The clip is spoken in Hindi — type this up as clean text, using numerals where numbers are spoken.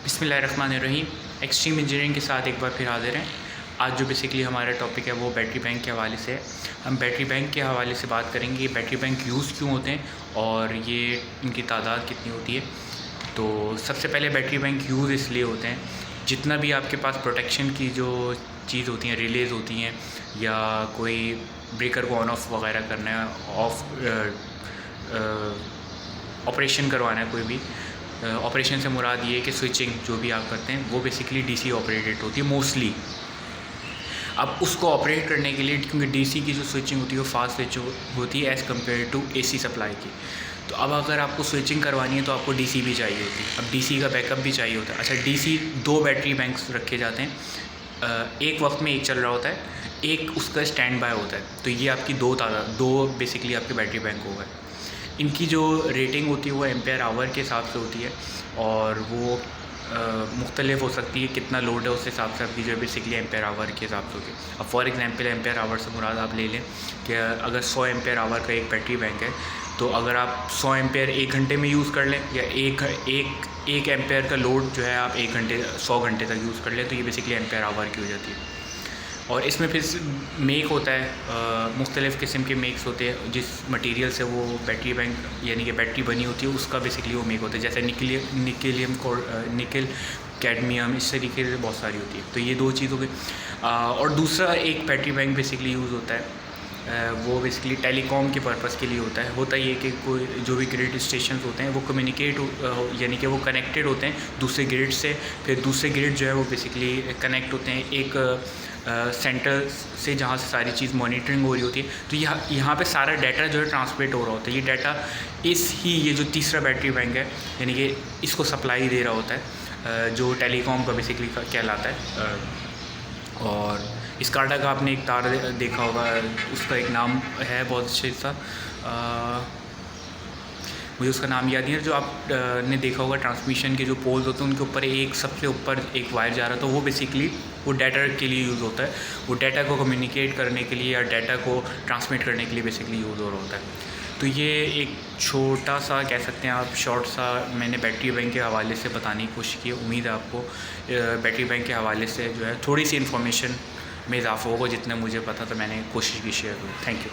बिस्मिल्लाहिर्रहमानिर्रहीम। एक्सट्रीम इंजीनियरिंग के साथ एक बार फिर हाजिर हैं। आज जो बेसिकली हमारा टॉपिक है वो बैटरी बैंक के हवाले से है। हम बैटरी बैंक के हवाले से बात करेंगे, ये बैटरी बैंक यूज़ क्यों होते हैं और ये इनकी तादाद कितनी होती है। तो सबसे पहले बैटरी बैंक यूज़ इसलिए होते हैं, जितना भी आपके पास प्रोटेक्शन की जो चीज़ होती हैं, रिलेज होती हैं या कोई ब्रेकर को ऑन ऑफ वगैरह करना है, ऑपरेशन करवाना है, कोई भी ऑपरेशन से मुराद ये है कि स्विचिंग जो भी आप करते हैं वो बेसिकली डीसी ऑपरेटेड होती है मोस्टली। अब उसको ऑपरेट करने के लिए, क्योंकि डीसी की जो स्विचिंग होती है वो फास्ट स्विच होती है as compare to AC supply की, तो अब अगर आपको स्विचिंग करवानी है तो आपको डीसी भी चाहिए होती है। अब डीसी का बैकअप भी चाहिए होता है। अच्छा, डीसी दो बैटरी बैंक्स रखे जाते हैं, एक वक्त में एक चल रहा होता है, एक उसका स्टैंड बाय होता है। तो ये आपकी दो बेसिकली आपके बैटरी बैंक हो गए। इनकी जो रेटिंग होती है वो एम्पेयर आवर के हिसाब से होती है और वो मुख्तलिफ हो सकती है, कितना लोड है उस हिसाब से आपकी जो है बेसिकली एम्पेयर आवर के हिसाब से होती है। अब फॉर एग्जांपल एम्पेयर आवर से मुराद आप ले लें कि अगर 100 एम्पेयर आवर का एक बैटरी बैंक है, तो अगर आप 100 एम्पेयर 1 घंटे में यूज़ कर लें या एक एम्पेयर का लोड जो है आप 100 घंटे तक यूज़ कर लें, तो ये बेसिकली एम्पेयर आवर की हो जाती है। और इसमें फिर मेक होता है, मुख्तलिफ़ किस्म के मेक्स होते हैं, जिस मटेरियल से वो बैटरी बैंक यानी कि बैटरी बनी होती है उसका बेसिकली वो मेक होता है। जैसे निकल कैडमियम, इस तरीके से बहुत सारी होती है। तो ये दो चीज़ हो गई। और दूसरा एक बैटरी बैंक बेसिकली यूज़ होता है, वो बेसिकली टेलीकॉम के पर्पज़ के लिए होता ये कि कोई जो भी ग्रिड स्टेशन होते हैं वो कम्युनिकेट यानी कि वो कनेक्टेड होते हैं दूसरे ग्रिड से। फिर दूसरे ग्रिड जो है वो बेसिकली कनेक्ट होते हैं एक सेंटर से, जहाँ से सारी चीज़ मॉनिटरिंग हो रही होती है। तो यहाँ पे सारा डाटा जो है ट्रांसमिट हो रहा होता है। ये डाटा ये जो तीसरा बैटरी बैंक है यानी कि इसको सप्लाई दे रहा होता है, जो टेलीकॉम का बेसिकली कहलाता है। और स्काडा का आपने एक तार देखा होगा, उसका एक नाम है बहुत अच्छे सा, मुझे उसका नाम याद नहीं है। जो आप ने देखा होगा ट्रांसमिशन के जो पोल्स होते हैं उनके ऊपर सबसे ऊपर एक वायर जा रहा था, वो बेसिकली वो डाटा के लिए यूज़ होता है। वो डाटा को कम्युनिकेट करने के लिए या डाटा को ट्रांसमिट करने के लिए बेसिकली यूज़ हो रहा होता है। तो ये एक छोटा सा कह सकते हैं आप, शॉर्ट सा मैंने बैटरी बैंक के हवाले से बताने की कोशिश की। उम्मीद है आपको बैटरी बैंक के हवाले से जो है थोड़ी सी इन्फॉर्मेशन में इजाफा होगा। जितना मुझे पता था मैंने कोशिश की शेयर करूँ। Thank you.